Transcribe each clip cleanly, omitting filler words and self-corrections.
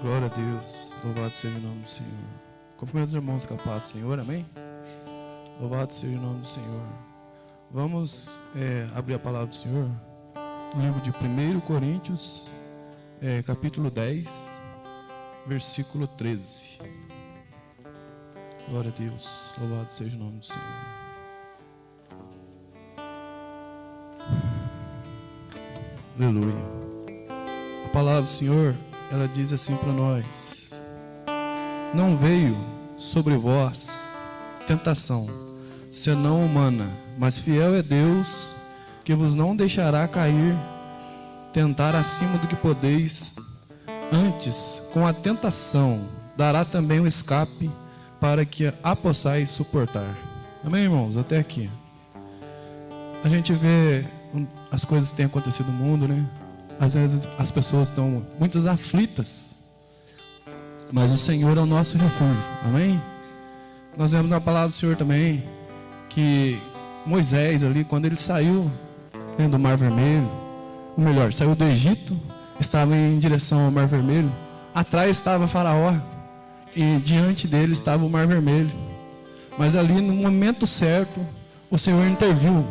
Glória a Deus, louvado seja o nome do Senhor. Cumprimento os irmãos com a paz do Senhor, amém? Louvado seja o nome do Senhor. Vamos abrir a palavra do Senhor no livro de 1 Coríntios, capítulo 10, versículo 13. Glória a Deus, louvado seja o nome do Senhor. Aleluia. A palavra do Senhor, ela diz assim para nós: não veio sobre vós tentação, senão humana, mas fiel é Deus, que vos não deixará cair, tentar acima do que podeis, antes, com a tentação, dará também o escape, para que a possais suportar. Amém, irmãos? Até aqui. A gente vê as coisas que têm acontecido no mundo, né? Às vezes as pessoas estão muitas aflitas, mas o Senhor é o nosso refúgio, amém? Nós vemos na palavra do Senhor também que Moisés ali, quando ele saiu do Mar Vermelho, ou melhor, saiu do Egito, estava em direção ao Mar Vermelho, atrás estava Faraó e diante dele estava o Mar Vermelho, mas ali no momento certo o Senhor interviu,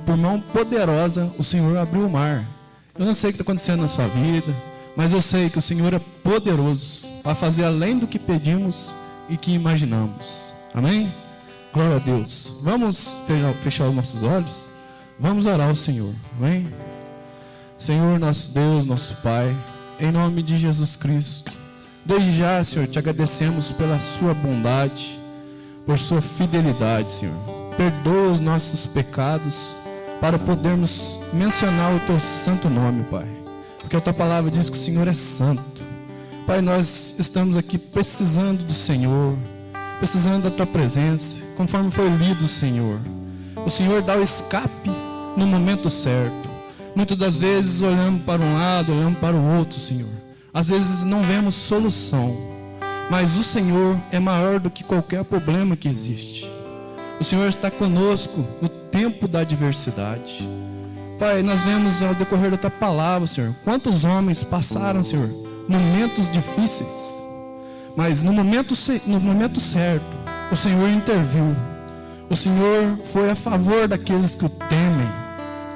por mão poderosa o Senhor abriu o mar. Eu não sei o que está acontecendo na sua vida, mas eu sei que o Senhor é poderoso para fazer além do que pedimos e que imaginamos. Amém? Glória a Deus. Vamos fechar os nossos olhos? Vamos orar ao Senhor. Amém? Senhor, nosso Deus, nosso Pai, em nome de Jesus Cristo, desde já, Senhor, te agradecemos pela sua bondade, por sua fidelidade, Senhor. Perdoa os nossos pecados, para podermos mencionar o teu santo nome, Pai. Porque a tua palavra diz que o Senhor é santo. Pai, nós estamos aqui precisando do Senhor, precisando da tua presença, conforme foi lido, Senhor. O Senhor dá o escape no momento certo. Muitas das vezes olhamos para um lado, olhamos para o outro, Senhor. Às vezes não vemos solução, mas o Senhor é maior do que qualquer problema que existe. O Senhor está conosco no tempo da adversidade. Pai, nós vemos ao decorrer da tua palavra, Senhor, quantos homens passaram, Senhor, momentos difíceis, mas no momento certo, o Senhor interviu. O Senhor foi a favor daqueles que o temem.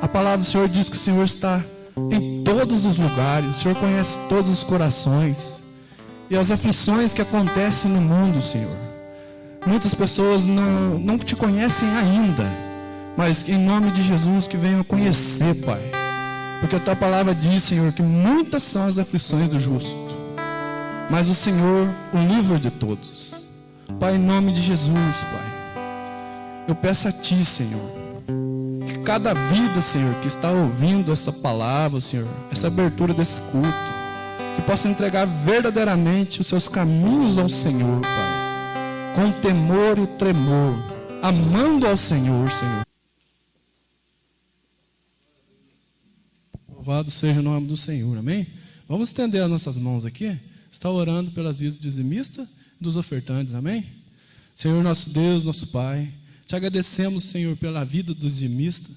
A palavra do Senhor diz que o Senhor está em todos os lugares, o Senhor conhece todos os corações e as aflições que acontecem no mundo, Senhor. Muitas pessoas não te conhecem ainda, mas em nome de Jesus que venham conhecer, Pai. Porque a tua palavra diz, Senhor, que muitas são as aflições do justo, mas o Senhor o livra de todos. Pai, em nome de Jesus, Pai, eu peço a ti, Senhor, que cada vida, Senhor, que está ouvindo essa palavra, Senhor, essa abertura desse culto, que possa entregar verdadeiramente os seus caminhos ao Senhor, Pai, com temor e tremor, amando ao Senhor, Senhor. Louvado seja o nome do Senhor, amém? Vamos estender as nossas mãos aqui, está orando pelas vidas do dizimista e dos ofertantes, amém? Senhor, nosso Deus, nosso Pai, te agradecemos, Senhor, pela vida do dizimista,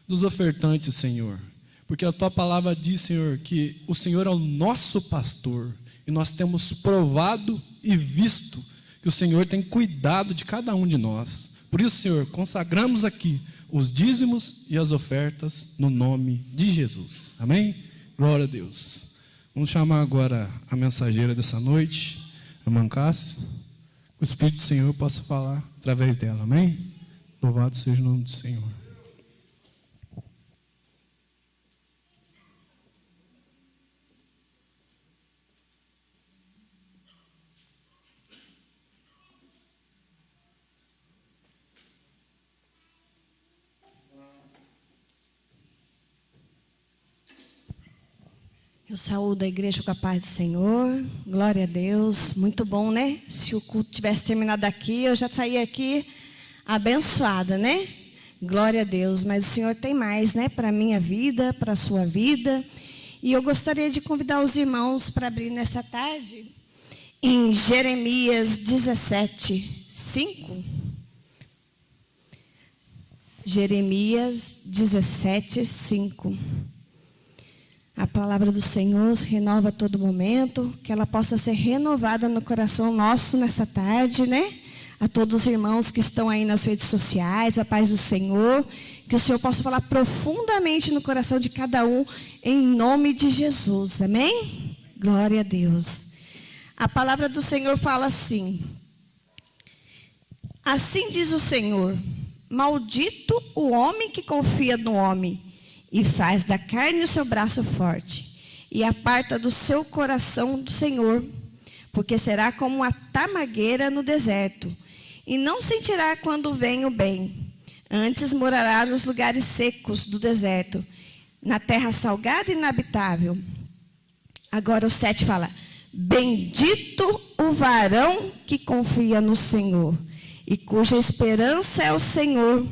dos ofertantes, Senhor, porque a tua palavra diz, Senhor, que o Senhor é o nosso pastor, e nós temos provado e visto que o Senhor tem cuidado de cada um de nós. Por isso, Senhor, consagramos aqui os dízimos e as ofertas no nome de Jesus. Amém? Glória a Deus. Vamos chamar agora a mensageira dessa noite, a irmã Cássia. O Espírito do Senhor possa falar através dela. Amém? Louvado seja o nome do Senhor. Eu saúdo a igreja com a paz do Senhor, glória a Deus, muito bom, né? Se o culto tivesse terminado aqui, eu já saía aqui abençoada, né? Glória a Deus, mas o Senhor tem mais, né? Para a minha vida, para a sua vida. E eu gostaria de convidar os irmãos para abrir nessa tarde em Jeremias 17, 5. Jeremias 17, 5. A palavra do Senhor se renova a todo momento, que ela possa ser renovada no coração nosso nessa tarde, né? A todos os irmãos que estão aí nas redes sociais, a paz do Senhor, que o Senhor possa falar profundamente no coração de cada um, em nome de Jesus, amém? Glória a Deus. A palavra do Senhor fala assim: assim diz o Senhor, maldito o homem que confia no homem, e faz da carne o seu braço forte, e aparta do seu coração do Senhor, porque será como uma tamagueira no deserto, e não sentirá quando vem o bem. Antes morará nos lugares secos do deserto, na terra salgada e inabitável. Agora o 7 fala: bendito o varão que confia no Senhor, e cuja esperança é o Senhor,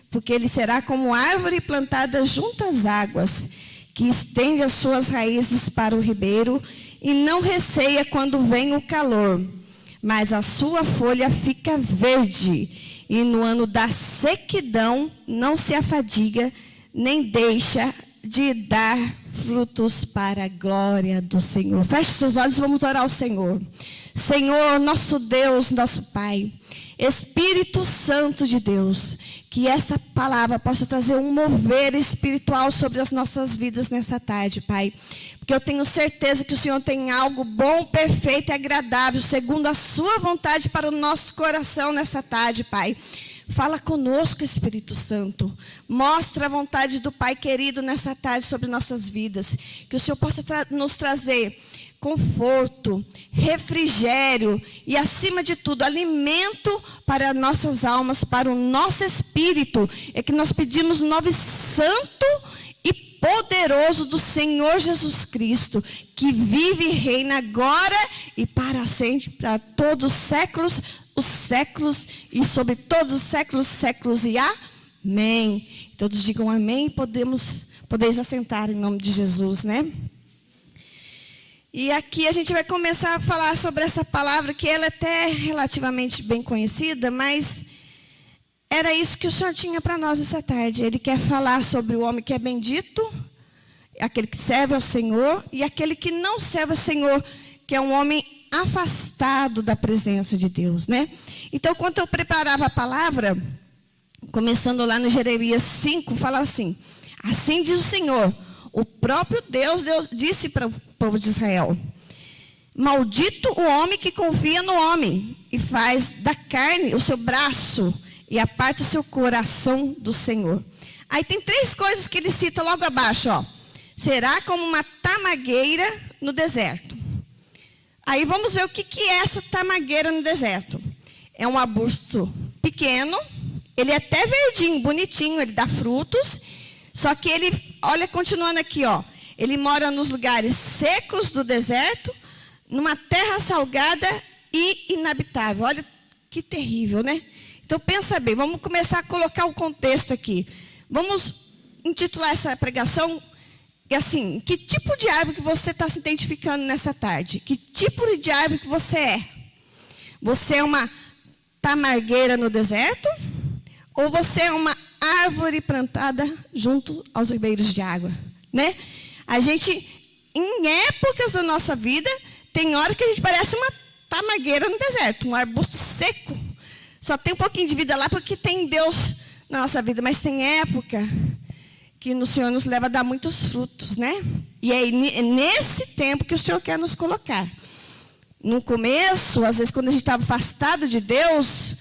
porque ele será como árvore plantada junto às águas, que estende as suas raízes para o ribeiro, e não receia quando vem o calor, mas a sua folha fica verde, e no ano da sequidão não se afadiga, nem deixa de dar frutos para a glória do Senhor. Feche seus olhos e vamos orar ao Senhor. Senhor, nosso Deus, nosso Pai, Espírito Santo de Deus, que essa palavra possa trazer um mover espiritual sobre as nossas vidas nessa tarde, Pai. Porque eu tenho certeza que o Senhor tem algo bom, perfeito e agradável, segundo a sua vontade para o nosso coração nessa tarde, Pai. Fala conosco, Espírito Santo. Mostra a vontade do Pai querido nessa tarde sobre nossas vidas. Que o Senhor possa nos trazer conforto, refrigério e, acima de tudo, alimento para nossas almas, para o nosso espírito. É que nós pedimos o nome santo e poderoso do Senhor Jesus Cristo, que vive e reina agora e para sempre, para todos os séculos e sobre todos os séculos e amém. Todos digam amém, podeis assentar em nome de Jesus, né? E aqui a gente vai começar a falar sobre essa palavra, que ela é até relativamente bem conhecida, mas era isso que o Senhor tinha para nós essa tarde. Ele quer falar sobre o homem que é bendito, aquele que serve ao Senhor, e aquele que não serve ao Senhor, que é um homem afastado da presença de Deus, né? Então, quando eu preparava a palavra, começando lá no Jeremias 5, fala assim: assim diz o Senhor, o próprio Deus disse para o povo de Israel: maldito o homem que confia no homem, e faz da carne o seu braço, e aparta o seu coração do Senhor. Aí tem 3 coisas que ele cita logo abaixo, ó. Será como uma tamagueira no deserto. Aí vamos ver o que é essa tamagueira no deserto. É um arbusto pequeno, ele é até verdinho, bonitinho, ele dá frutos, só que ele, olha, continuando aqui, ó, ele mora nos lugares secos do deserto, numa terra salgada e inabitável. Olha que terrível, né? Então pensa bem, vamos começar a colocar o contexto aqui. Vamos intitular essa pregação assim: que tipo de árvore que você está se identificando nessa tarde? Que tipo de árvore que você é? Você é uma tamargueira no deserto? Ou você é uma árvore plantada junto aos ribeiros de água, né? A gente, em épocas da nossa vida, tem horas que a gente parece uma tamargueira no deserto, um arbusto seco. Só tem um pouquinho de vida lá porque tem Deus na nossa vida, mas tem época que o Senhor nos leva a dar muitos frutos, né? E é nesse tempo que o Senhor quer nos colocar. No começo, às vezes, quando a gente estava afastado de Deus,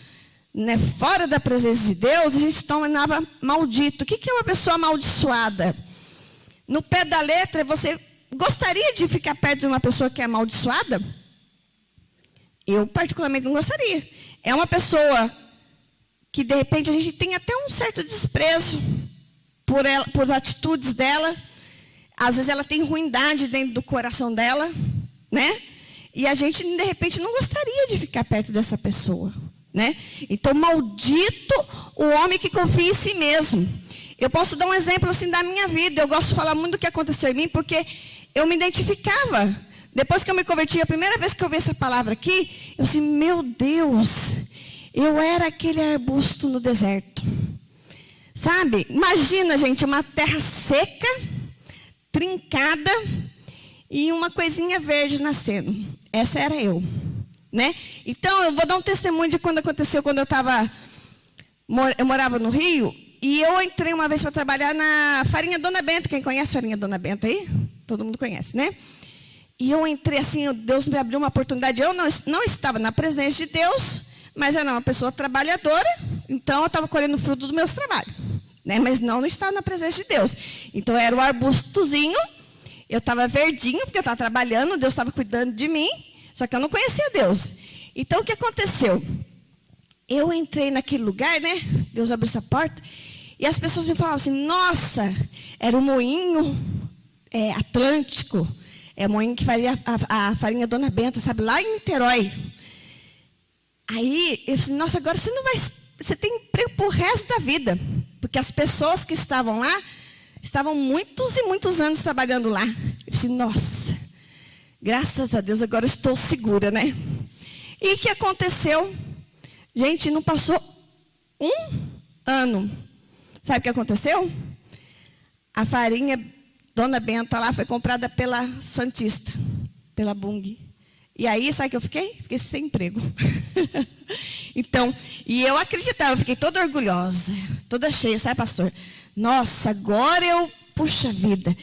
né, fora da presença de Deus, a gente se tornava maldito. O que é uma pessoa amaldiçoada? No pé da letra, você gostaria de ficar perto de uma pessoa que é amaldiçoada? Eu, particularmente, não gostaria. É uma pessoa que, de repente, a gente tem até um certo desprezo por ela, por atitudes dela. Às vezes ela tem ruindade dentro do coração dela, né? E a gente, de repente, não gostaria de ficar perto dessa pessoa, né? Então, maldito o homem que confia em si mesmo. Eu posso dar um exemplo assim da minha vida. Eu gosto de falar muito do que aconteceu em mim, porque eu me identificava. Depois que eu me converti, a primeira vez que eu vi essa palavra aqui, eu disse: meu Deus, eu era aquele arbusto no deserto. Sabe? Imagina, gente, uma terra seca, trincada e uma coisinha verde nascendo. Essa era eu, né? Então, eu vou dar um testemunho de quando aconteceu, quando eu morava no Rio, e eu entrei uma vez para trabalhar na Farinha Dona Benta. Quem conhece a Farinha Dona Benta aí? Todo mundo conhece, né? E eu entrei assim, Deus me abriu uma oportunidade. Eu não estava na presença de Deus, mas era uma pessoa trabalhadora, então eu estava colhendo o fruto dos meus trabalhos, né? Mas não estava na presença de Deus. Então era o arbustozinho, eu estava verdinho, porque eu estava trabalhando, Deus estava cuidando de mim, só que eu não conhecia Deus. Então o que aconteceu? Eu entrei naquele lugar, né? Deus abriu essa porta, e as pessoas me falavam assim, nossa, era o moinho Atlântico, é o moinho que faria a Farinha Dona Benta, sabe, lá em Niterói. Aí, eu disse, nossa, agora você tem emprego pro resto da vida. Porque as pessoas que estavam lá, estavam muitos e muitos anos trabalhando lá. Eu disse, nossa, graças a Deus, agora eu estou segura, né? E o que aconteceu? Gente, não passou um ano. Sabe o que aconteceu? A farinha Dona Benta lá foi comprada pela Santista, pela Bung. E aí, sabe o que eu fiquei? Fiquei sem emprego. Então, e eu acreditava, eu fiquei toda orgulhosa, toda cheia, sabe, pastor? Nossa, agora puxa vida,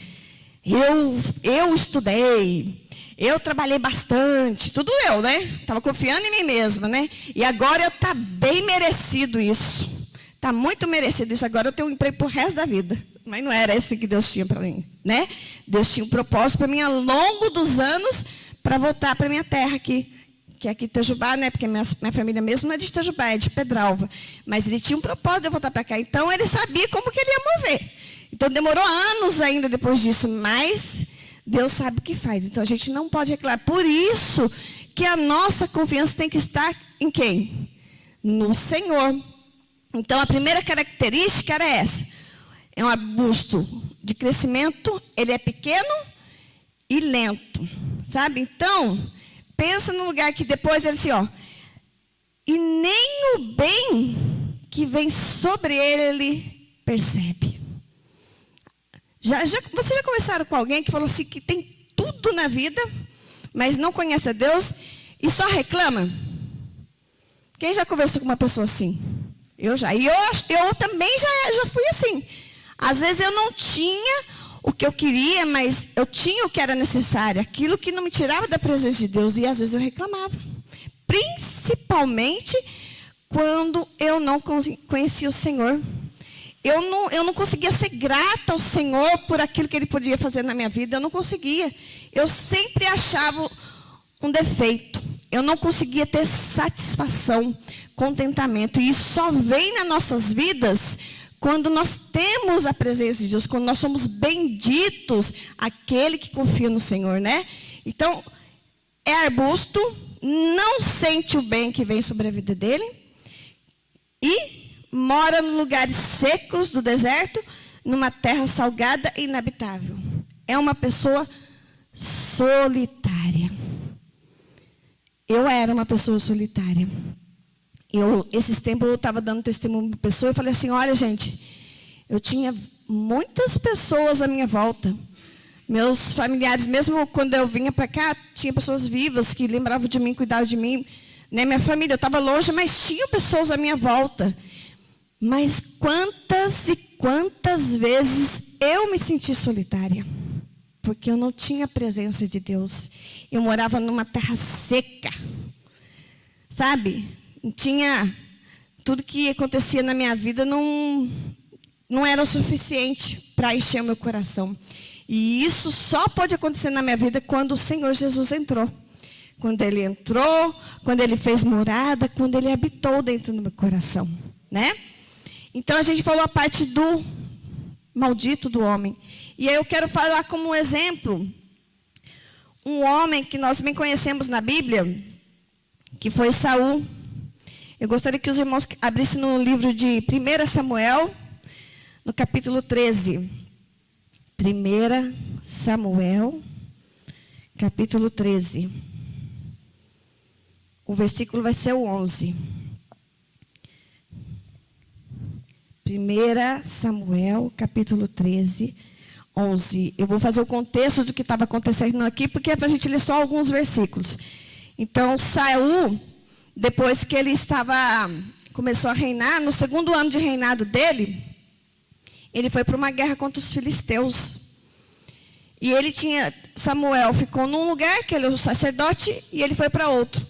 eu estudei, eu trabalhei bastante, tudo eu, né? Estava confiando em mim mesma, né? E agora tá bem merecido isso. Está muito merecido isso. Agora eu tenho um emprego pro resto da vida. Mas não era esse que Deus tinha para mim, né? Deus tinha um propósito para mim ao longo dos anos para voltar para minha terra aqui, que é aqui em Itajubá, né? Porque minha família mesmo não é de Itajubá, é de Pedralva. Mas ele tinha um propósito de eu voltar para cá. Então ele sabia como que ele ia mover. Então demorou anos ainda depois disso, mas Deus sabe o que faz. Então a gente não pode reclamar. Por isso que a nossa confiança tem que estar em quem? No Senhor. Então, a primeira característica era essa. É um arbusto de crescimento, ele é pequeno e lento, sabe? Então, pensa no lugar que depois ele assim, ó. E nem o bem que vem sobre ele percebe. Vocês já conversaram com alguém que falou assim, que tem tudo na vida, mas não conhece a Deus e só reclama? Quem já conversou com uma pessoa assim? Eu já. E eu também já fui assim. Às vezes eu não tinha o que eu queria, mas eu tinha o que era necessário. Aquilo que não me tirava da presença de Deus. E às vezes eu reclamava. Principalmente quando eu não conhecia o Senhor. Eu não conseguia ser grata ao Senhor por aquilo que Ele podia fazer na minha vida. Eu não conseguia. Eu sempre achava um defeito. Eu não conseguia ter satisfação, contentamento. E isso só vem nas nossas vidas quando nós temos a presença de Deus, quando nós somos benditos, aquele que confia no Senhor, né? Então, é arbusto, não sente o bem que vem sobre a vida dele e mora em lugares secos do deserto, numa terra salgada e inabitável. É uma pessoa solitária. Eu era uma pessoa solitária. Esses tempos eu estava dando testemunho para uma pessoa e falei assim, olha gente, eu tinha muitas pessoas à minha volta. Meus familiares, mesmo quando eu vinha para cá, tinha pessoas vivas que lembravam de mim, cuidavam de mim. Né? Minha família, eu estava longe, mas tinha pessoas à minha volta. Mas quantas e quantas vezes eu me senti solitária? Porque eu não tinha a presença de Deus. Eu morava numa terra seca. Sabe? Tinha... Tudo que acontecia na minha vida não era o suficiente para encher o meu coração. E isso só pode acontecer na minha vida quando o Senhor Jesus entrou. Quando Ele entrou, quando Ele fez morada, quando Ele habitou dentro do meu coração. Né? Então a gente falou a parte do maldito do homem. E aí eu quero falar como exemplo um homem que nós bem conhecemos na Bíblia, que foi Saul. Eu gostaria que os irmãos abrissem no livro de 1 Samuel, no capítulo 13. 1 Samuel, capítulo 13. O versículo vai ser o 11. 1 Samuel, capítulo 13, 11. Eu vou fazer o contexto do que estava acontecendo aqui, porque é para a gente ler só alguns versículos. Então, Saul, depois que ele começou a reinar, no segundo ano de reinado dele, ele foi para uma guerra contra os filisteus. E Samuel ficou num lugar, que ele era o sacerdote, e ele foi para outro.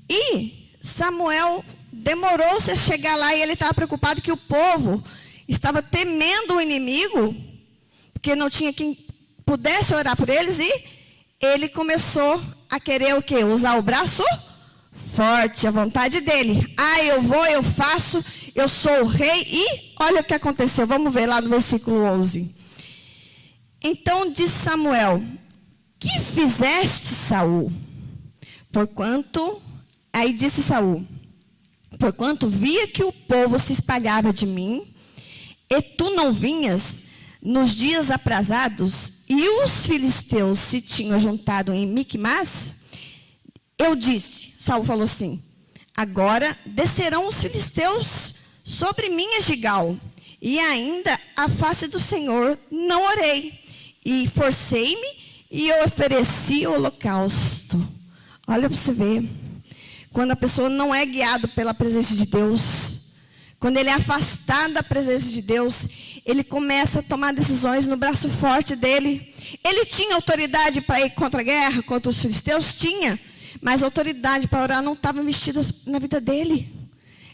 E Samuel demorou-se a chegar lá, e ele estava preocupado que o povo estava temendo o inimigo, porque não tinha quem pudesse orar por eles, e ele começou a querer o quê? Usar o braço forte, a vontade dele. Eu vou, eu faço, eu sou o rei. E olha o que aconteceu, vamos ver lá no versículo 11. Então disse Samuel: que fizeste, Saul? Aí disse Saul: porquanto via que o povo se espalhava de mim, e tu não vinhas nos dias aprazados, e os filisteus se tinham juntado em Micmas, eu disse, Saul falou assim: agora descerão os filisteus sobre mim a Gigal, e ainda a face do Senhor não orei, e forcei-me e ofereci o holocausto. Olha para você ver, quando a pessoa não é guiada pela presença de Deus, quando ele é afastado da presença de Deus, ele começa a tomar decisões no braço forte dele. Ele tinha autoridade para ir contra a guerra, contra os filisteus? Tinha. Mas a autoridade para orar não estava investida na vida dele.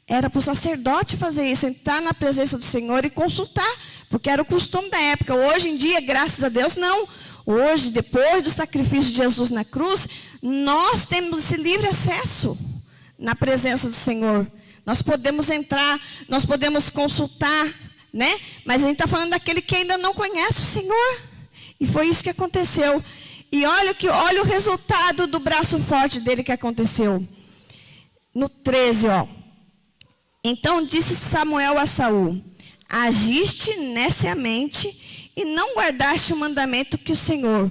Era para o sacerdote fazer isso, entrar na presença do Senhor e consultar, porque era o costume da época. Hoje em dia, graças a Deus, não. Hoje, depois do sacrifício de Jesus na cruz, nós temos esse livre acesso na presença do Senhor. Nós podemos entrar, nós podemos consultar, né? Mas a gente está falando daquele que ainda não conhece o Senhor. E foi isso que aconteceu. E olha o resultado do braço forte dele que aconteceu. No 13, Então disse Samuel a Saul: agiste neciamente e não guardaste o mandamento que o Senhor,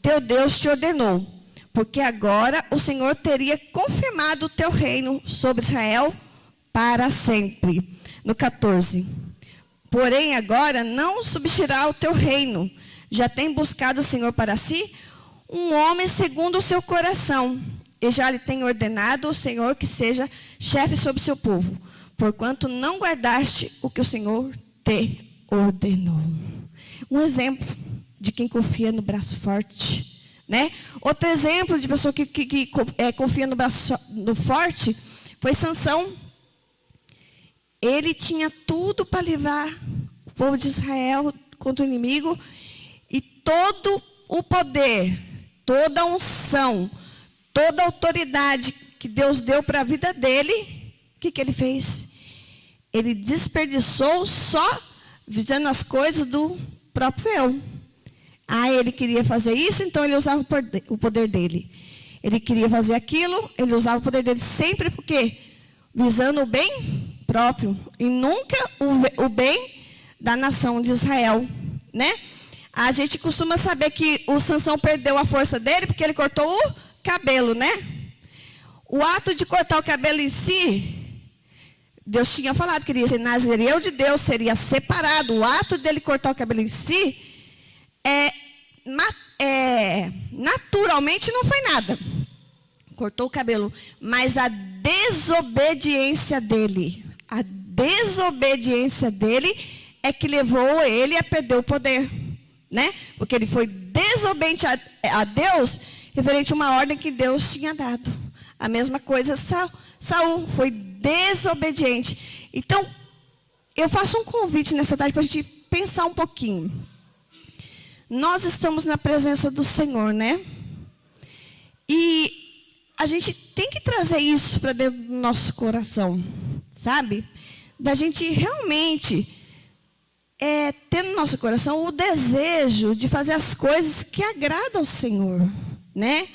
teu Deus, te ordenou. Porque agora o Senhor teria confirmado o teu reino sobre Israel para sempre. No 14. Porém agora não subsistirá o teu reino. Já tem buscado o Senhor para si um homem segundo o seu coração. E já lhe tem ordenado o Senhor que seja chefe sobre o seu povo. Porquanto não guardaste o que o Senhor te ordenou. Um exemplo de quem confia no braço forte, né? Outro exemplo de pessoa que confia no braço forte foi Sansão. Ele tinha tudo para livrar o povo de Israel contra o inimigo. E todo o poder, toda a unção, toda a autoridade que Deus deu para a vida dele, o que ele fez? Ele desperdiçou só visando as coisas do próprio eu. Ele queria fazer isso, então ele usava o poder dele. Ele queria fazer aquilo, ele usava o poder dele sempre, porque visando o bem próprio e nunca o bem da nação de Israel, né? A gente costuma saber que o Sansão perdeu a força dele porque ele cortou o cabelo, né? O ato de cortar o cabelo em si, Deus tinha falado que ele ia ser nazireu de Deus, seria separado. O ato dele cortar o cabelo em si, naturalmente não foi nada. Cortou o cabelo, mas a desobediência dele é que levou ele a perder o poder, né? Porque ele foi desobediente a Deus, referente a uma ordem que Deus tinha dado. A mesma coisa, Saul foi desobediente. Então, eu faço um convite nessa tarde para a gente pensar um pouquinho. Nós estamos na presença do Senhor, né? E a gente tem que trazer isso para dentro do nosso coração, sabe? Da gente realmente ter no nosso coração o desejo de fazer as coisas que agradam ao Senhor, né?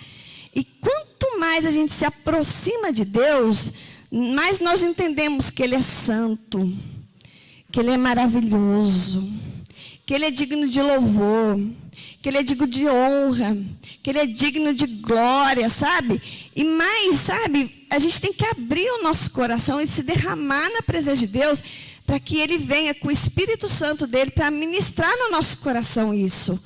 E quanto mais a gente se aproxima de Deus, mais nós entendemos que Ele é santo, que Ele é maravilhoso, que Ele é digno de louvor, que Ele é digno de honra, que Ele é digno de glória, sabe? E mais, sabe, a gente tem que abrir o nosso coração e se derramar na presença de Deus para que Ele venha com o Espírito Santo dEle para ministrar no nosso coração isso.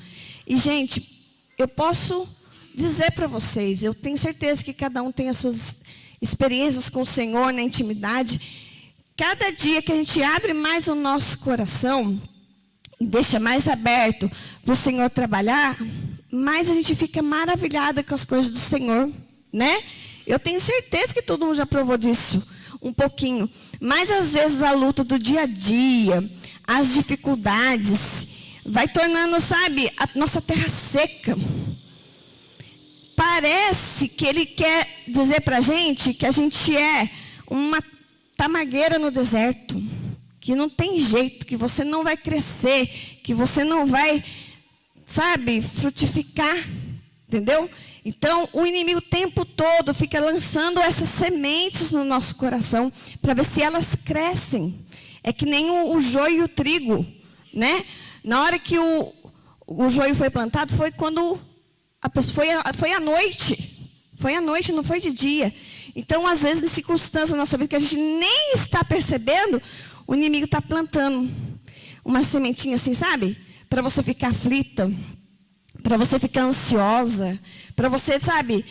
E, gente, eu posso dizer para vocês, eu tenho certeza que cada um tem as suas experiências com o Senhor na intimidade. Cada dia que a gente abre mais o nosso coração e deixa mais aberto para o Senhor trabalhar, mais a gente fica maravilhada com as coisas do Senhor, né? Eu tenho certeza que todo mundo já provou disso um pouquinho. Mas às vezes a luta do dia a dia, as dificuldades, vai tornando, sabe, a nossa terra seca. Parece que Ele quer dizer para a gente que a gente é uma tamagueira no deserto, que não tem jeito, que você não vai crescer, que você não vai, sabe, frutificar, entendeu? Então, o inimigo o tempo todo fica lançando essas sementes no nosso coração para ver se elas crescem. É que nem o joio e o trigo, né? Na hora que o joio foi plantado, foi quando a pessoa foi à noite. Foi à noite, não foi de dia. Então, às vezes, em circunstâncias na nossa vida que a gente nem está percebendo, o inimigo está plantando uma sementinha assim, sabe? Para você ficar aflita, para você ficar ansiosa, para você, sabe,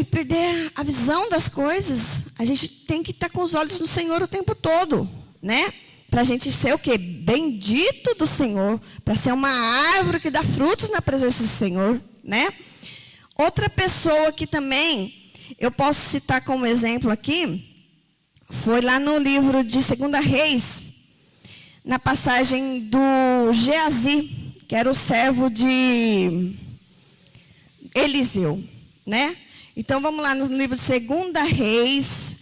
perder a visão das coisas. A gente tem que estar com os olhos no Senhor o tempo todo, né? Para a gente ser o quê? Bendito do Senhor, para ser uma árvore que dá frutos na presença do Senhor, né? Outra pessoa que também eu posso citar como exemplo aqui, foi lá no livro de 2 Reis, na passagem do Geazi, que era o servo de Eliseu, né? Então, vamos lá no livro de 2 Reis,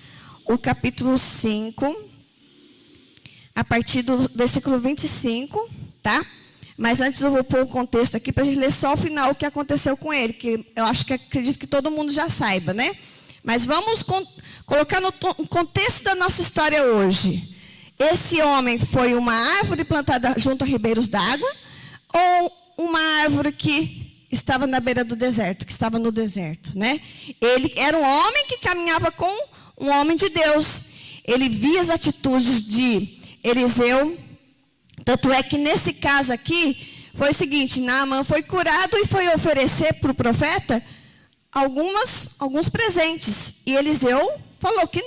o capítulo 5, a partir do versículo 25, tá? Mas antes eu vou pôr um contexto aqui para a gente ler só o final, o que aconteceu com ele, que eu acredito que todo mundo já saiba, né? Mas vamos colocar no contexto da nossa história hoje. Esse homem foi uma árvore plantada junto a ribeiros d'água ou uma árvore que estava na beira do deserto, que estava no deserto, né? Ele era um homem que caminhava com um homem de Deus. Ele via as atitudes de Eliseu. Tanto é que nesse caso aqui, foi o seguinte, Naamã foi curado e foi oferecer para o profeta alguns presentes. E Eliseu falou que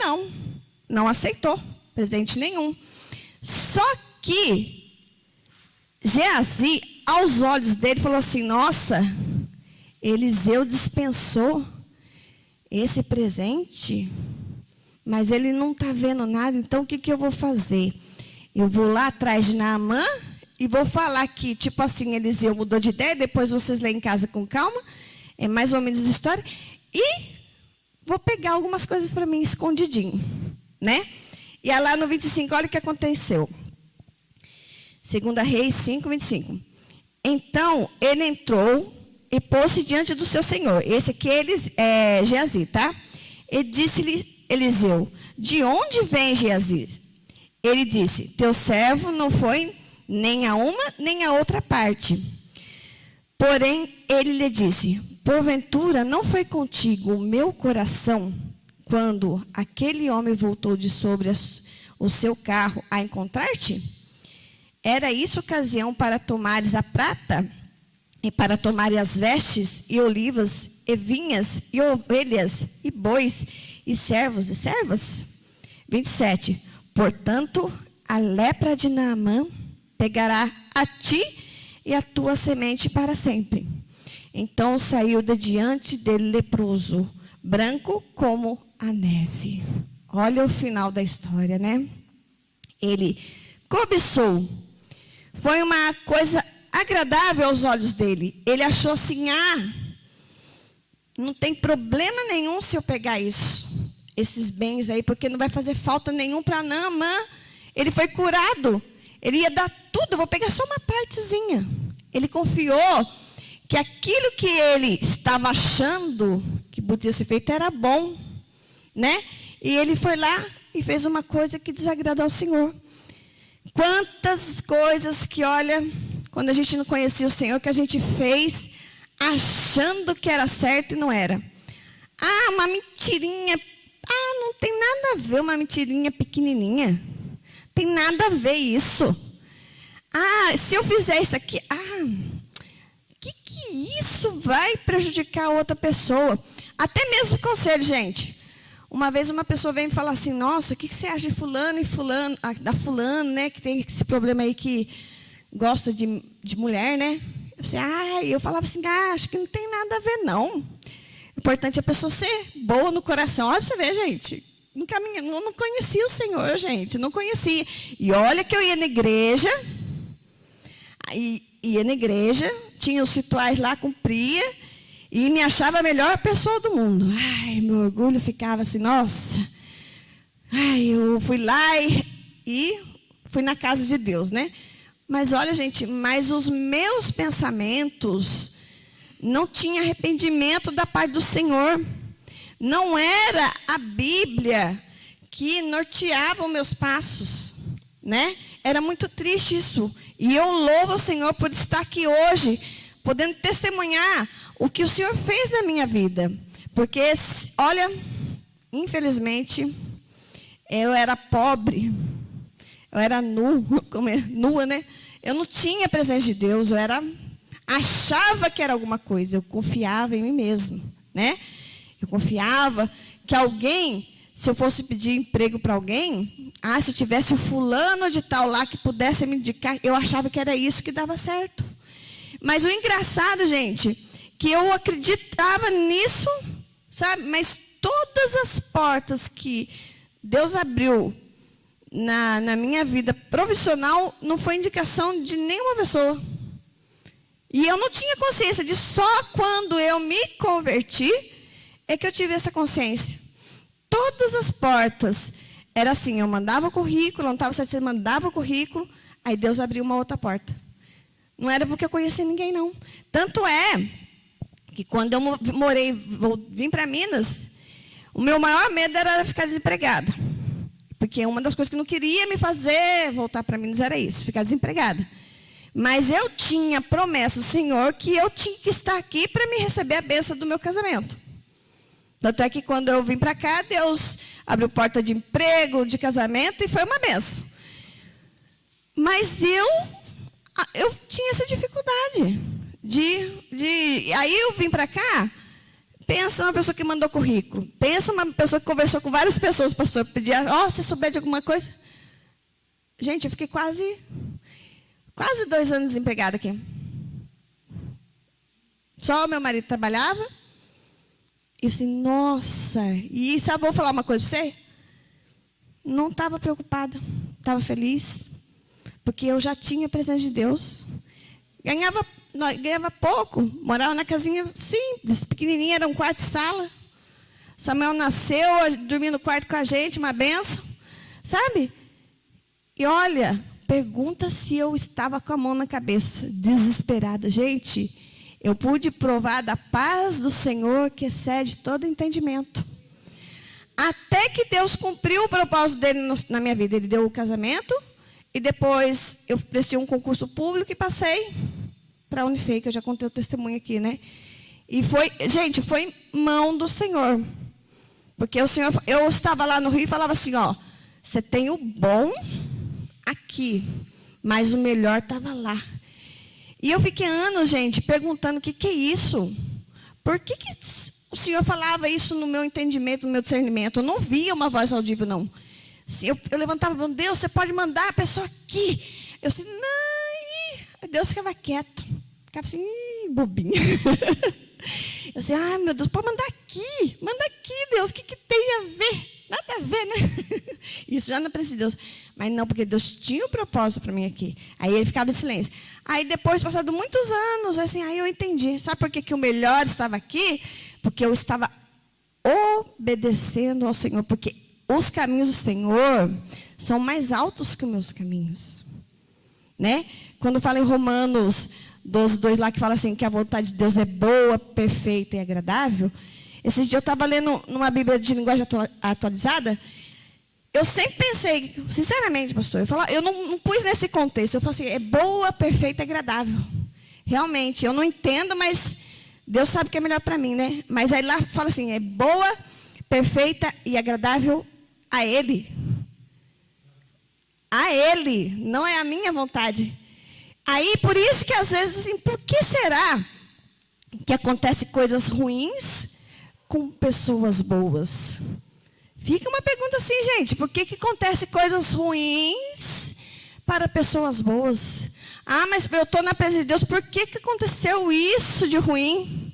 não aceitou presente nenhum. Só que Geazi, aos olhos dele, falou assim, nossa, Eliseu dispensou esse presente, mas ele não está vendo nada, então o que eu vou fazer? Eu vou lá atrás de Naamã e vou falar que, tipo assim, Eliseu mudou de ideia, depois vocês leem em casa com calma, é mais ou menos a história, e vou pegar algumas coisas para mim escondidinho, né? E aí lá no 25, olha o que aconteceu. 2 Reis 5, 25. Então, ele entrou e pôs-se diante do seu senhor. Esse aqui é Geazi, tá? E disse-lhe Eliseu, de onde vem Geazi? Ele disse, teu servo não foi nem a uma, nem a outra parte. Porém, ele lhe disse, porventura não foi contigo o meu coração, quando aquele homem voltou de sobre o seu carro a encontrar-te? Era isso ocasião para tomares a prata, e para tomares as vestes, e olivas, e vinhas, e ovelhas, e bois, e servos e servas? 27. Portanto, a lepra de Naamã pegará a ti e a tua semente para sempre. Então saiu de diante dele leproso, branco como a neve. Olha o final da história, né? Ele cobiçou. Foi uma coisa agradável aos olhos dele. Ele achou assim, não tem problema nenhum se eu pegar esses bens aí, porque não vai fazer falta nenhum para Naamã. Ele foi curado. Ele ia dar tudo, eu vou pegar só uma partezinha. Ele confiou que aquilo que ele estava achando que podia ser feito era bom, né? E ele foi lá e fez uma coisa que desagradou ao Senhor. Quantas coisas que, olha, quando a gente não conhecia o Senhor, que a gente fez achando que era certo e não era. Uma mentirinha. Não tem nada a ver uma mentirinha pequenininha. tem nada a ver isso. Ah, se eu fizer isso aqui, que isso vai prejudicar outra pessoa? Até mesmo conselho, gente. Uma vez uma pessoa veio me falar assim, nossa, o que você acha de fulano e fulano, da fulano, né, que tem esse problema aí que gosta de mulher, né? Eu falava assim, acho que não tem nada a ver, não. O importante é a pessoa ser boa no coração. Olha para você ver, gente. Eu não conhecia o Senhor, gente. Não conhecia. E olha que eu ia na igreja. Ia na igreja, tinha os rituais lá, cumpria. E me achava a melhor pessoa do mundo. Meu orgulho ficava assim, nossa. Eu fui lá e fui na casa de Deus, né? Mas olha, gente, mas os meus pensamentos não tinha arrependimento da parte do Senhor. Não era a Bíblia que norteava os meus passos, né? Era muito triste isso. E eu louvo o Senhor por estar aqui hoje, podendo testemunhar o que o Senhor fez na minha vida. Porque, olha, infelizmente, eu era pobre, eu era nua, né? Eu não tinha presença de Deus, achava que era alguma coisa, eu confiava em mim mesmo, né? Eu confiava que alguém, se eu fosse pedir emprego para alguém, se tivesse o fulano de tal lá que pudesse me indicar, eu achava que era isso que dava certo. Mas o engraçado, gente, que eu acreditava nisso, sabe? Mas todas as portas que Deus abriu na minha vida profissional não foi indicação de nenhuma pessoa. E eu não tinha consciência de só quando eu me converti é que eu tive essa consciência. Todas as portas era assim, eu mandava o currículo, não estava satisfeito, mandava o currículo, aí Deus abriu uma outra porta. Não era porque eu conhecia ninguém, não. Tanto é que quando eu vim para Minas, o meu maior medo era ficar desempregada. Porque uma das coisas que não queria me fazer voltar para Minas era isso, ficar desempregada. Mas eu tinha promessa do Senhor que eu tinha que estar aqui para me receber a bênção do meu casamento. Tanto é que quando eu vim para cá, Deus abriu porta de emprego, de casamento, e foi uma bênção. Mas eu tinha essa dificuldade. Aí eu vim para cá, pensa uma pessoa que mandou currículo. Pensa uma pessoa que conversou com várias pessoas, pastor, pedia, se souber de alguma coisa. Gente, eu fiquei quase 2 anos desempregada aqui. Só o meu marido trabalhava. E eu assim, nossa. E sabe, vou falar uma coisa para você? Não estava preocupada. Estava feliz. Porque eu já tinha a presença de Deus. Ganhava pouco. Morava na casinha simples, pequenininha, era um quarto de sala. Samuel nasceu, dormia no quarto com a gente, uma benção. Sabe? E olha, pergunta se eu estava com a mão na cabeça, desesperada. Gente, eu pude provar da paz do Senhor que excede todo entendimento. Até que Deus cumpriu o propósito dele na minha vida. Ele deu o casamento e depois eu prestei um concurso público e passei para a Unifei, que eu já contei o testemunho aqui, né? E foi mão do Senhor. Porque o Senhor, eu estava lá no Rio e falava assim, você tem o bom aqui, mas o melhor estava lá. E eu fiquei anos, gente, perguntando o que é isso? Por que o Senhor falava isso no meu entendimento, no meu discernimento? Eu não via uma voz audível, não. Eu levantava e falava, Deus, você pode mandar a pessoa aqui. Eu disse, não. Deus ficava quieto. Ficava assim, bobinho. Eu disse, meu Deus, pode mandar aqui. Manda aqui, Deus, o que tem a ver? Nada a ver, né? Isso já não precisa de Deus. Mas não, porque Deus tinha um propósito para mim aqui. Aí ele ficava em silêncio. Aí depois, passado muitos anos, assim, aí eu entendi. Sabe por que o melhor estava aqui? Porque eu estava obedecendo ao Senhor. Porque os caminhos do Senhor são mais altos que os meus caminhos. Né? Quando fala em Romanos 12:2 lá, que fala assim, que a vontade de Deus é boa, perfeita e agradável. Esses dias eu estava lendo numa Bíblia de linguagem atualizada. Eu sempre pensei, sinceramente, pastor, eu não pus nesse contexto. Eu falei assim, é boa, perfeita e agradável. Realmente, eu não entendo, mas Deus sabe o que é melhor para mim, né? Mas aí lá fala assim, é boa, perfeita e agradável a Ele. a Ele, não é a minha vontade. Aí, por isso que às vezes, assim, por que será que acontecem coisas ruins com pessoas boas? Fica uma pergunta assim, gente, por que acontecem coisas ruins para pessoas boas? Ah, mas eu estou na presença de Deus, por que aconteceu isso de ruim?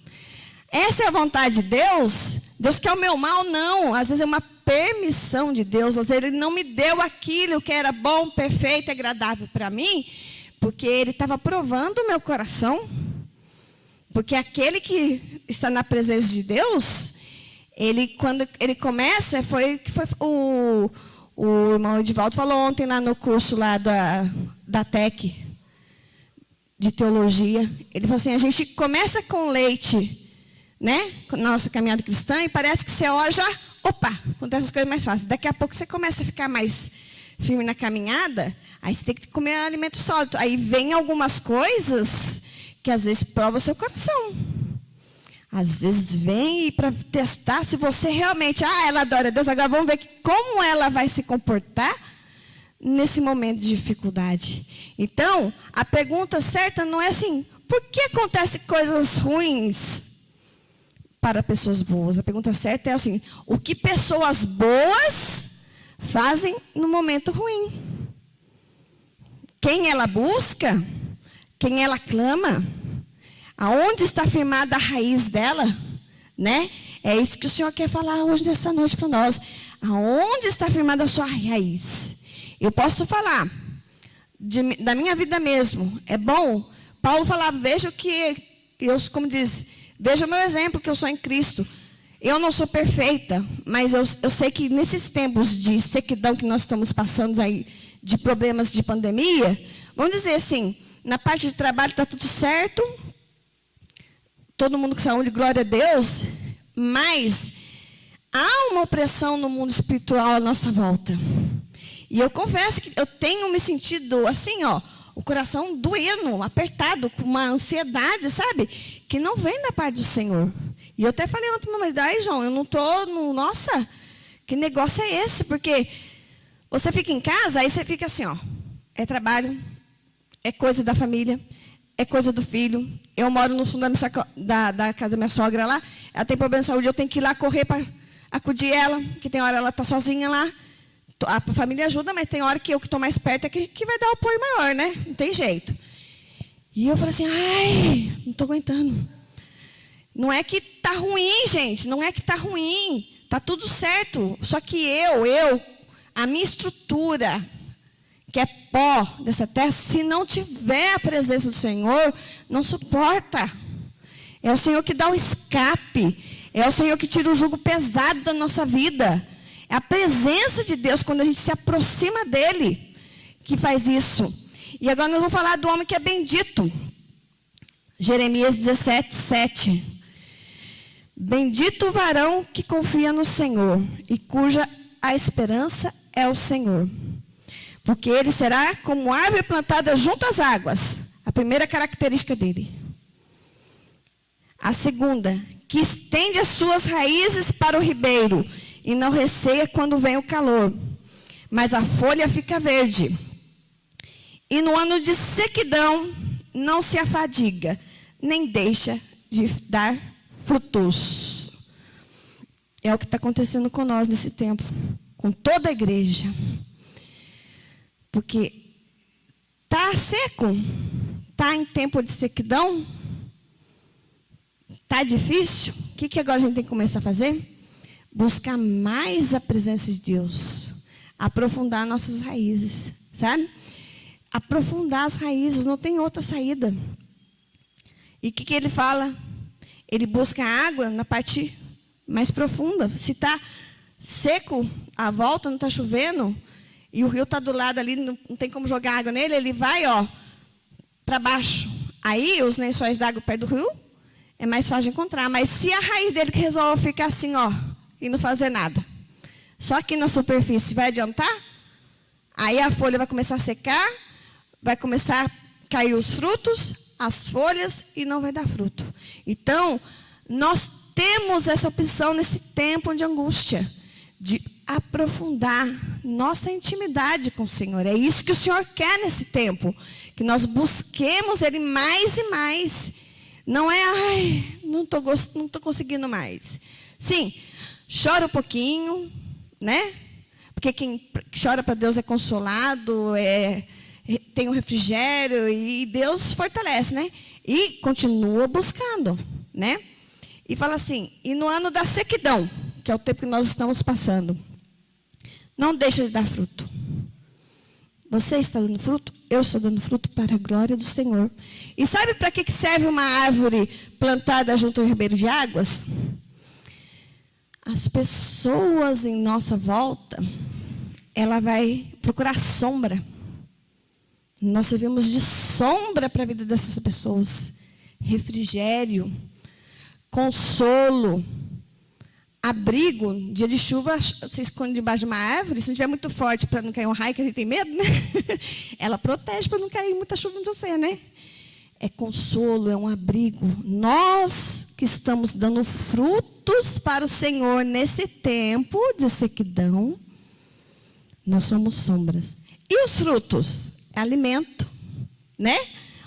Essa é a vontade de Deus? Deus quer o meu mal? Não. Às vezes é uma permissão de Deus. Às vezes Ele não me deu aquilo que era bom, perfeito, agradável para mim, porque Ele estava provando o meu coração. Porque aquele que está na presença de Deus, quando ele começa, foi o irmão Edivaldo falou ontem lá no curso lá da TEC, de teologia. Ele falou assim, a gente começa com leite, né, na nossa caminhada cristã, e parece que você ora já, opa, acontece as coisas mais fáceis. Daqui a pouco você começa a ficar mais firme na caminhada, aí você tem que comer alimento sólido. Aí vem algumas coisas que às vezes prova o seu coração. Às vezes vem para testar se você realmente, ela adora a Deus, agora vamos ver como ela vai se comportar nesse momento de dificuldade. Então, a pergunta certa não é assim, por que acontecem coisas ruins para pessoas boas? A pergunta certa é assim, o que pessoas boas fazem no momento ruim? Quem ela busca? Quem ela clama? Aonde está firmada a raiz dela? Né? É isso que o Senhor quer falar hoje, nessa noite para nós. Aonde está firmada a sua raiz? Eu posso falar da minha vida mesmo. É bom? Paulo falava, veja o que eu, como diz, veja o meu exemplo que eu sou em Cristo. Eu não sou perfeita, mas eu sei que nesses tempos de sequidão que nós estamos passando aí, de problemas de pandemia, vamos dizer assim, na parte de trabalho está tudo certo, todo mundo com saúde, glória a Deus, mas há uma opressão no mundo espiritual à nossa volta. E eu confesso que eu tenho me sentido assim, o coração doendo, apertado, com uma ansiedade, sabe? Que não vem da parte do Senhor. E eu até falei ontem para meu marido, João, eu não estou, nossa, que negócio é esse? Porque você fica em casa, aí você fica assim, é trabalho, é coisa da família, é coisa do filho. Eu moro no fundo da casa da minha sogra lá, ela tem problema de saúde, eu tenho que ir lá correr para acudir ela, que tem hora ela está sozinha lá. A família ajuda, mas tem hora que eu que estou mais perto é que vai dar o apoio maior, né? Não tem jeito. E eu falei assim, não estou aguentando. Não é que está ruim, gente, não é que está ruim, está tudo certo. Só que a minha estrutura, que é pó dessa terra, se não tiver a presença do Senhor, não suporta. É o Senhor que dá o escape, é o Senhor que tira o jugo pesado da nossa vida. É a presença de Deus, quando a gente se aproxima dEle, que faz isso. E agora nós vamos falar do homem que é bendito. Jeremias 17, 7. Bendito o varão que confia no Senhor, e cuja a esperança é o Senhor. Porque ele será como árvore plantada junto às águas. A primeira característica dele. A segunda, que estende as suas raízes para o ribeiro, e não receia quando vem o calor, mas a folha fica verde. E no ano de sequidão não se afadiga, nem deixa de dar frutos. É o que está acontecendo com nós nesse tempo, com toda a igreja. Porque está seco, está em tempo de sequidão, está difícil. O que agora a gente tem que começar a fazer? Buscar mais a presença de Deus. Aprofundar nossas raízes, sabe? Aprofundar as raízes, não tem outra saída. E o que ele fala? Ele busca água na parte mais profunda. Se está seco à volta, não está chovendo, e o rio está do lado ali, não tem como jogar água nele, ele vai, para baixo. Aí, os lençóis d'água perto do rio, é mais fácil de encontrar. Mas se a raiz dele que resolve ficar assim, e não fazer nada, só aqui na superfície, vai adiantar? Aí a folha vai começar a secar, vai começar a cair os frutos, as folhas, e não vai dar fruto. Então, nós temos essa opção nesse tempo de angústia, de aprofundar nossa intimidade com o Senhor. É isso que o Senhor quer nesse tempo, que nós busquemos Ele mais e mais. Não é, ai, não tô conseguindo mais. Sim, chora um pouquinho, né? Porque quem chora para Deus é consolado, tem um refrigério e Deus fortalece, né? E continua buscando, né? E fala assim, e no ano da sequidão, que é o tempo que nós estamos passando, não deixa de dar fruto. Você está dando fruto? Eu estou dando fruto para a glória do Senhor. E sabe para que serve uma árvore plantada junto ao ribeiro de águas? As pessoas em nossa volta, ela vai procurar sombra. Nós servimos de sombra para a vida dessas pessoas. Refrigério, consolo, abrigo. Dia de chuva, você esconde debaixo de uma árvore. Se não estiver muito forte para não cair um raio, que a gente tem medo, né? Ela protege para não cair muita chuva em você, né? É consolo, é um abrigo. Nós que estamos dando frutos para o Senhor nesse tempo de sequidão, nós somos sombras. E os frutos? É alimento, né?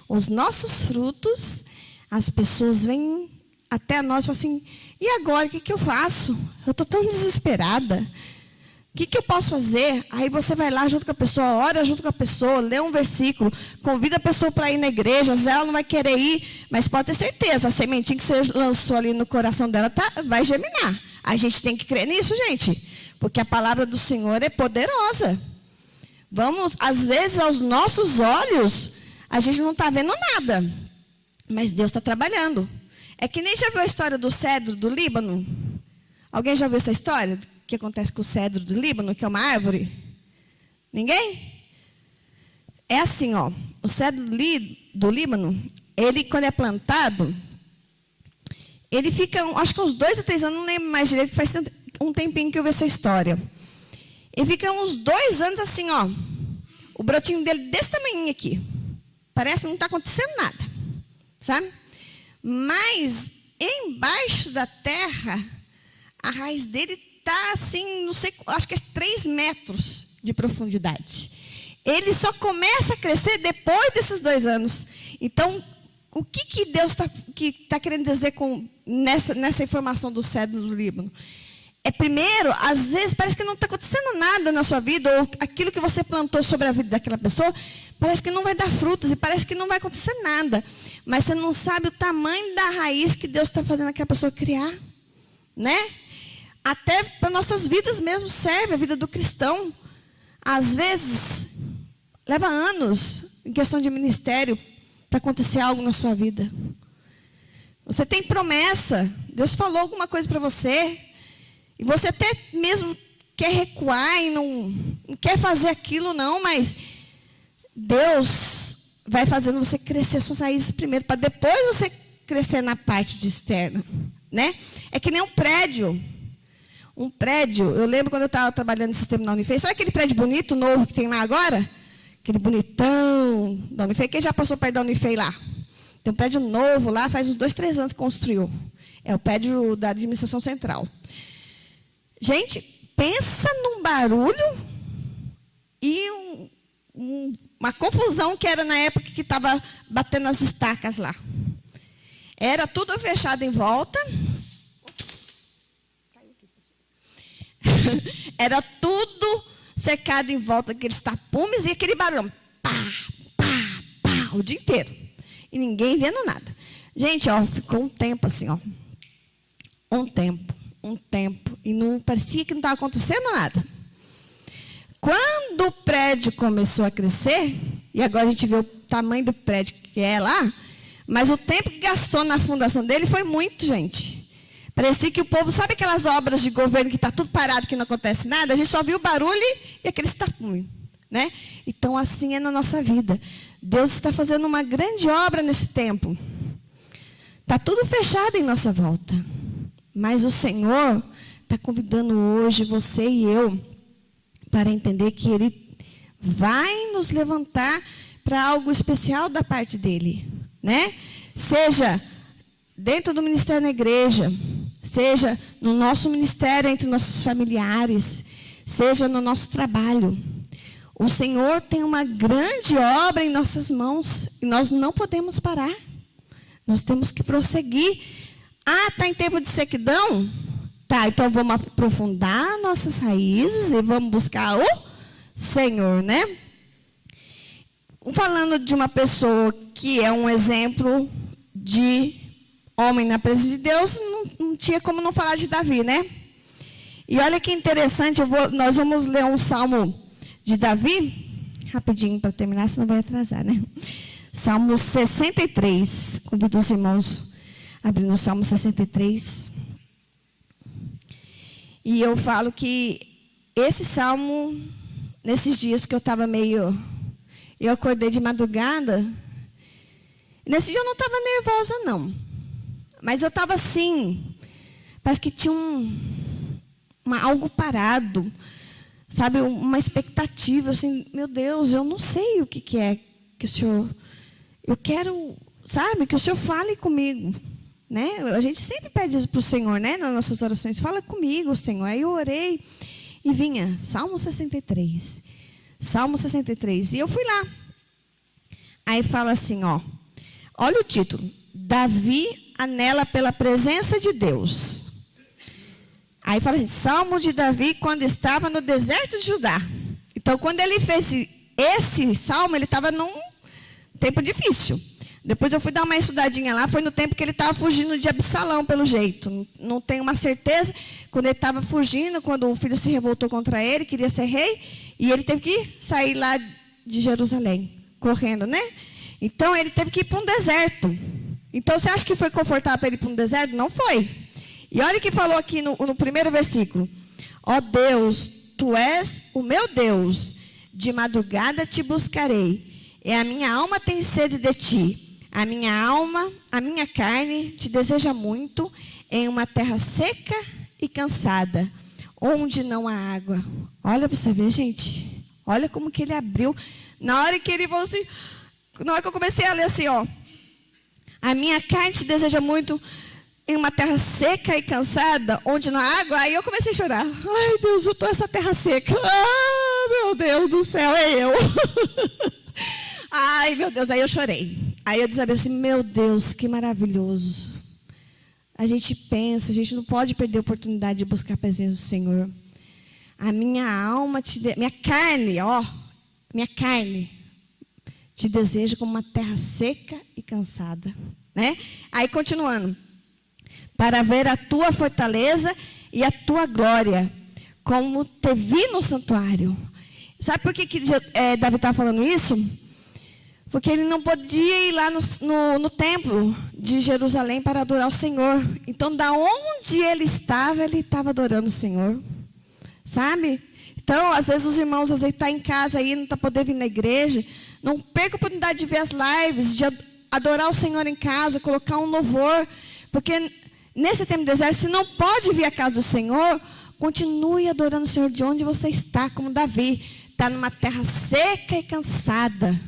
Os nossos frutos, as pessoas vêm até nós e falam assim, e agora, o que eu faço? Eu estou tão desesperada. O que eu posso fazer? Aí você vai lá junto com a pessoa, ora junto com a pessoa, lê um versículo, convida a pessoa para ir na igreja, às vezes ela não vai querer ir, mas pode ter certeza, a sementinha que você lançou ali no coração dela vai germinar. A gente tem que crer nisso, gente, porque a palavra do Senhor é poderosa. Vamos, às vezes, aos nossos olhos, a gente não está vendo nada, mas Deus está trabalhando. É que nem já viu a história do cedro do Líbano? Alguém já viu essa história? O que acontece com o cedro do Líbano, que é uma árvore? Ninguém? É assim, ó. O cedro do Líbano, ele, quando é plantado, ele fica, acho que uns 2 a 3 anos, não lembro mais direito, faz um tempinho que eu vi essa história. Ele fica uns 2 anos assim, ó. O brotinho dele desse tamanho aqui. Parece que não está acontecendo nada. Sabe? Mas, embaixo da terra, a raiz dele está assim, não sei, acho que é 3 metros de profundidade. Ele só começa a crescer depois desses 2 anos. Então, o que Deus está querendo dizer nessa informação do cedro do Líbano? É, primeiro, às vezes parece que não está acontecendo nada na sua vida, ou aquilo que você plantou sobre a vida daquela pessoa, parece que não vai dar frutos, e parece que não vai acontecer nada. Mas você não sabe o tamanho da raiz que Deus está fazendo aquela pessoa criar, né? Até para nossas vidas mesmo serve, a vida do cristão. Às vezes, leva anos em questão de ministério para acontecer algo na sua vida. Você tem promessa, Deus falou alguma coisa para você, e você até mesmo quer recuar e não quer fazer aquilo não, mas Deus vai fazendo você crescer suas raízes primeiro, para depois você crescer na parte de externa, né? É que nem um prédio. Um prédio, eu lembro quando eu estava trabalhando no sistema da Unifei, sabe aquele prédio bonito, novo que tem lá agora? Aquele bonitão da Unifei, quem já passou perto da Unifei lá? Tem um prédio novo lá, faz uns 2, 3 anos que construiu. É o prédio da administração central. Gente, pensa num barulho e uma confusão que era na época que estava batendo as estacas lá. Era tudo fechado em volta. Era tudo cercado em volta daqueles tapumes e aquele barulho. Pá, pá, pá, o dia inteiro. E ninguém vendo nada. Gente, ó, ficou um tempo assim, ó. Um tempo. E não parecia que não estava acontecendo nada. Quando o prédio começou a crescer, e agora a gente vê o tamanho do prédio que é lá, mas o tempo que gastou na fundação dele foi muito, gente. Parecia que o povo, sabe aquelas obras de governo que está tudo parado, que não acontece nada? A gente só viu o barulho e aqueles tapumes, né? Então, assim é na nossa vida. Deus está fazendo uma grande obra nesse tempo. Está tudo fechado em nossa volta. Mas o Senhor está convidando hoje você e eu para entender que Ele vai nos levantar para algo especial da parte dEle, né? Seja dentro do ministério na igreja, seja no nosso ministério entre nossos familiares, seja no nosso trabalho. O Senhor tem uma grande obra em nossas mãos e nós não podemos parar. Nós temos que prosseguir. Ah, está em tempo de sequidão? Tá, então vamos aprofundar nossas raízes e vamos buscar o Senhor, né? Falando de uma pessoa que é um exemplo de homem na presença de Deus, não tinha como não falar de Davi, né? E olha que interessante, nós vamos ler um salmo de Davi, rapidinho para terminar, senão vai atrasar, né? Salmo 63, convido os irmãos a abrir no Salmo 63. E eu falo que esse salmo, nesses dias que eu estava eu acordei de madrugada, nesse dia eu não estava nervosa, não. Mas eu estava assim, parece que tinha algo parado, sabe, uma expectativa, assim, meu Deus, eu não sei o que é que o Senhor, eu quero, sabe, que o Senhor fale comigo, né? A gente sempre pede isso para o Senhor, né, nas nossas orações, fala comigo, Senhor. Aí eu orei e vinha, Salmo 63, e eu fui lá. Aí fala assim, olha o título, Davi anela pela presença de Deus. Aí fala assim, Salmo de Davi quando estava no deserto de Judá. Então, quando ele fez esse salmo, ele estava num tempo difícil. Depois eu fui dar uma estudadinha lá, foi no tempo que ele estava fugindo de Absalão, pelo jeito. Não tenho uma certeza, quando ele estava fugindo, quando o filho se revoltou contra ele, queria ser rei, e ele teve que sair lá de Jerusalém, correndo, né? Então, ele teve que ir para um deserto. Então, você acha que foi confortável para ele ir para um deserto? Não foi. E olha o que falou aqui no primeiro versículo. Ó Deus, Tu és o meu Deus, de madrugada te buscarei, e a minha alma tem sede de Ti. A minha alma, a minha carne te deseja muito, em uma terra seca e cansada, onde não há água. Olha para você ver, gente. Olha como que ele abriu. Na hora que ele falou assim, na hora que eu comecei a ler assim, a minha carne te deseja muito, em uma terra seca e cansada, onde não há água. Aí eu comecei a chorar. Ai, Deus, eu estou essa terra seca. Ah, meu Deus do céu, é eu. Ai, meu Deus, aí eu chorei. Aí eu disse assim, meu Deus, que maravilhoso. A gente pensa, a gente não pode perder a oportunidade de buscar a presença do Senhor. A minha alma, minha carne, minha carne te deseja como uma terra seca e cansada, né? Aí continuando, para ver a tua fortaleza e a tua glória, como te vi no santuário. Sabe por que Davi estava falando isso? Porque ele não podia ir lá no templo de Jerusalém para adorar o Senhor. Então, da onde ele estava adorando o Senhor. Sabe? Então, às vezes os irmãos estão em casa aí, não estão podendo vir na igreja. Não perca a oportunidade de ver as lives, de adorar o Senhor em casa, colocar um louvor. Porque nesse tempo de deserto, se não pode vir à casa do Senhor, continue adorando o Senhor de onde você está, como Davi. Está numa terra seca e cansada,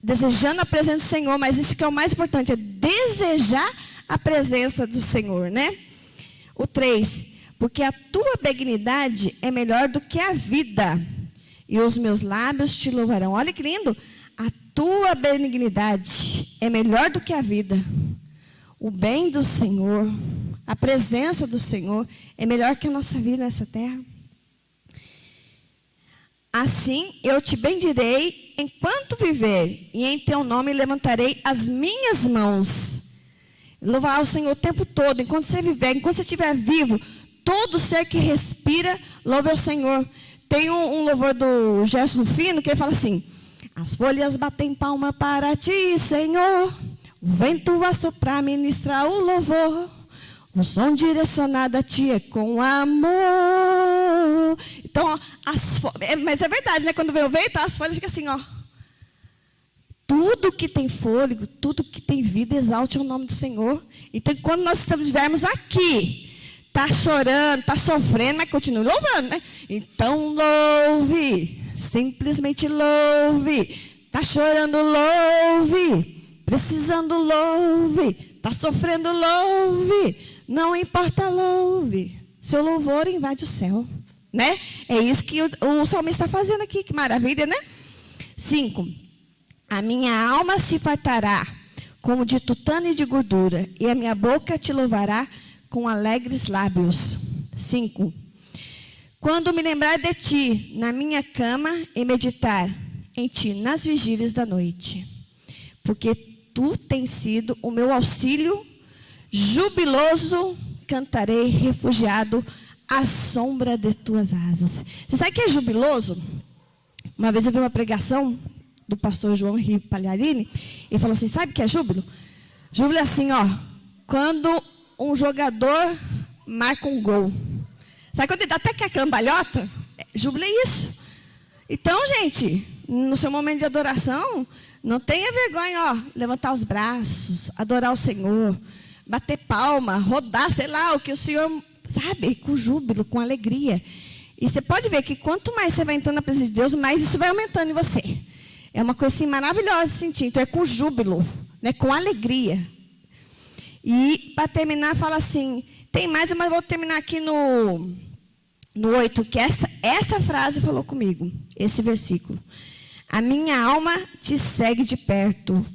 desejando a presença do Senhor, mas isso que é o mais importante, é desejar a presença do Senhor, né? O 3, porque a tua benignidade é melhor do que a vida, e os meus lábios te louvarão. Olha que lindo, a tua benignidade é melhor do que a vida. O bem do Senhor, a presença do Senhor é melhor que a nossa vida nessa terra. Assim eu te bendirei enquanto viver, e em teu nome levantarei as minhas mãos. Louvar o Senhor o tempo todo, enquanto você viver, enquanto você estiver vivo, todo ser que respira, louve ao Senhor. Tem um louvor do Gerson Rufino, que ele fala assim, as folhas batem palma para ti, Senhor, o vento vai soprar, ministrar o louvor, o som direcionado a ti é com amor. Então, mas é verdade, né? Quando vem o vento, as folhas ficam assim, Tudo que tem fôlego, tudo que tem vida, exalte o nome do Senhor. Então, quando nós estivermos aqui, está chorando, está sofrendo, mas continue louvando, né? Então, louve, simplesmente louve. Está chorando, louve. Precisando, louve. Está sofrendo, louve. Não importa, louve. Seu louvor invade o céu. né? É isso que o salmista está fazendo aqui, que maravilha, né? 5. A minha alma se fartará como de tutano e de gordura, e a minha boca te louvará com alegres lábios. 5. Quando me lembrar de ti na minha cama e meditar em ti nas vigílias da noite, porque tu tens sido o meu auxílio, jubiloso cantarei, refugiado à sombra de tuas asas. Você sabe o que é jubiloso? Uma vez eu vi uma pregação do pastor João Henrique Pagliarini, e falou assim, sabe o que é júbilo? Júbilo é assim, ó, quando um jogador marca um gol. Sabe quando ele dá até que a cambalhota? Júbilo é isso. Então, gente, no seu momento de adoração, não tenha vergonha, ó, levantar os braços, adorar o Senhor, bater palma, rodar, sei lá, o que o Senhor, sabe, com júbilo, com alegria. E você pode ver que quanto mais você vai entrando na presença de Deus, mais isso vai aumentando em você. É uma coisa assim maravilhosa de sentir. Então é com júbilo, né, com alegria. E para terminar, fala assim, tem mais, mas vou terminar aqui no 8, que essa frase falou comigo, esse versículo. A minha alma te segue de perto,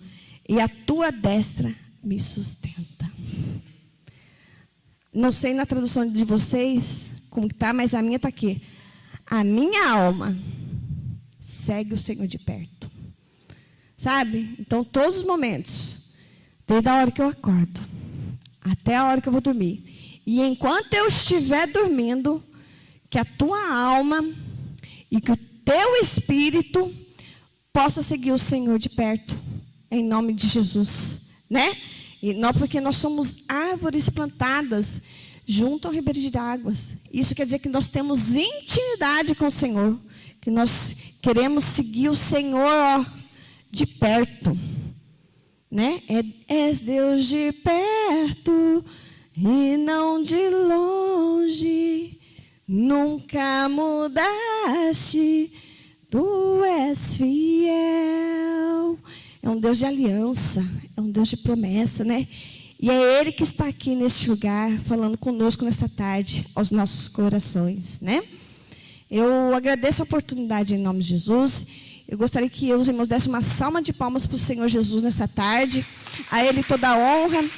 e a tua destra me sustenta. Não sei na tradução de vocês como está, mas a minha está aqui. A minha alma segue o Senhor de perto. Sabe? Então, todos os momentos, desde a hora que eu acordo, até a hora que eu vou dormir. E enquanto eu estiver dormindo, que a tua alma e que o teu espírito possa seguir o Senhor de perto, em nome de Jesus, né? E não porque nós somos árvores plantadas junto ao ribeiro de águas. Isso quer dizer que nós temos intimidade com o Senhor, que nós queremos seguir o Senhor, ó, de perto, né? És Deus de perto e não de longe, nunca mudaste, tu és fiel. É um Deus de aliança, é um Deus de promessa, né? E é Ele que está aqui neste lugar, falando conosco nessa tarde, aos nossos corações, né? Eu agradeço a oportunidade em nome de Jesus. Eu gostaria que os irmãos dessem uma salva de palmas para o Senhor Jesus nessa tarde. A Ele toda a honra,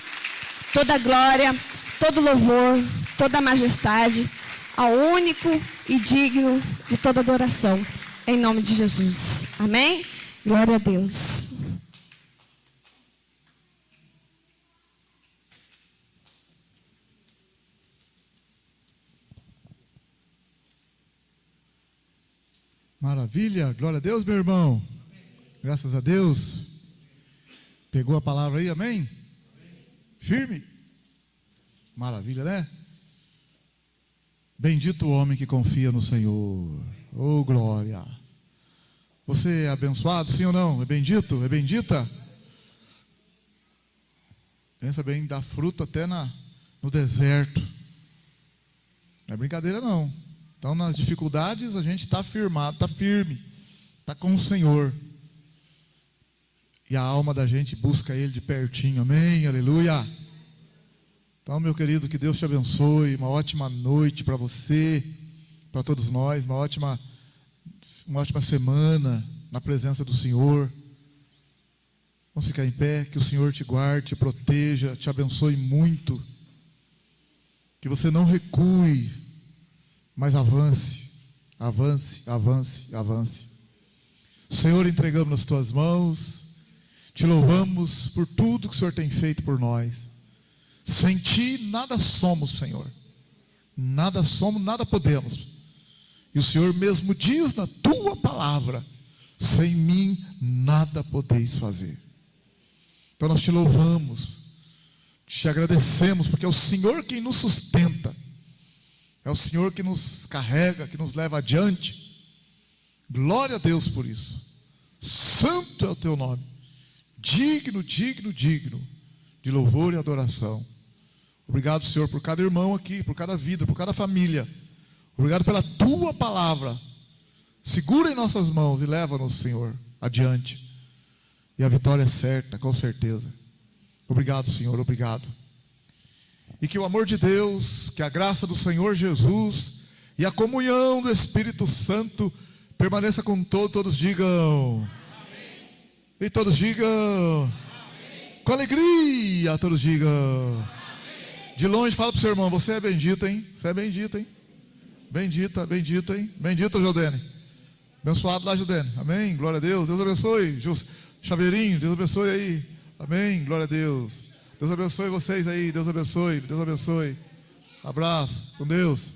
toda a glória, todo louvor, toda a majestade, ao único e digno de toda adoração, em nome de Jesus. Amém? Glória a Deus. Maravilha, glória a Deus, meu irmão. Graças a Deus. Pegou a palavra aí, amém? Firme? Maravilha, né? Bendito o homem que confia no Senhor. Oh, glória. Você é abençoado, sim ou não? É bendito? É bendita? Pensa bem, dá fruto até no deserto. Não é brincadeira não. Então nas dificuldades a gente está firmado, está firme, está com o Senhor. E a alma da gente busca Ele de pertinho, amém, aleluia. Então, meu querido, que Deus te abençoe, uma ótima noite para você, para todos nós, uma ótima semana na presença do Senhor. Vamos ficar em pé, que o Senhor te guarde, te proteja, te abençoe muito. Que você não recue, mas avance, avance, avance, avance. Senhor, entregamos nas tuas mãos, te louvamos por tudo que o Senhor tem feito por nós. Sem ti nada somos, Senhor. Nada somos, nada podemos. E o Senhor mesmo diz na tua palavra: sem mim nada podeis fazer. Então nós te louvamos, te agradecemos, porque é o Senhor quem nos sustenta. É o Senhor que nos carrega, que nos leva adiante. Glória a Deus por isso. Santo é o teu nome. Digno, digno, digno de louvor e adoração. Obrigado, Senhor, por cada irmão aqui, por cada vida, por cada família. Obrigado pela tua palavra. Segura em nossas mãos e leva-nos, Senhor, adiante. E a vitória é certa, com certeza. Obrigado, Senhor, obrigado. E que o amor de Deus, que a graça do Senhor Jesus, E a comunhão do Espírito Santo permaneça com todos. Todos digam. Amém. E todos digam. Amém. Com alegria, todos digam. Amém. De longe, fala para o seu irmão: você é bendito, hein? Você é bendito, hein? Bendita, bendita, hein? Bendita, Jordane. Abençoado lá, Jordane. Amém. Glória a Deus. Deus abençoe. Chaveirinho, Deus abençoe aí. Amém. Glória a Deus. Deus abençoe vocês aí. Deus abençoe. Deus abençoe. Abraço. Com Deus.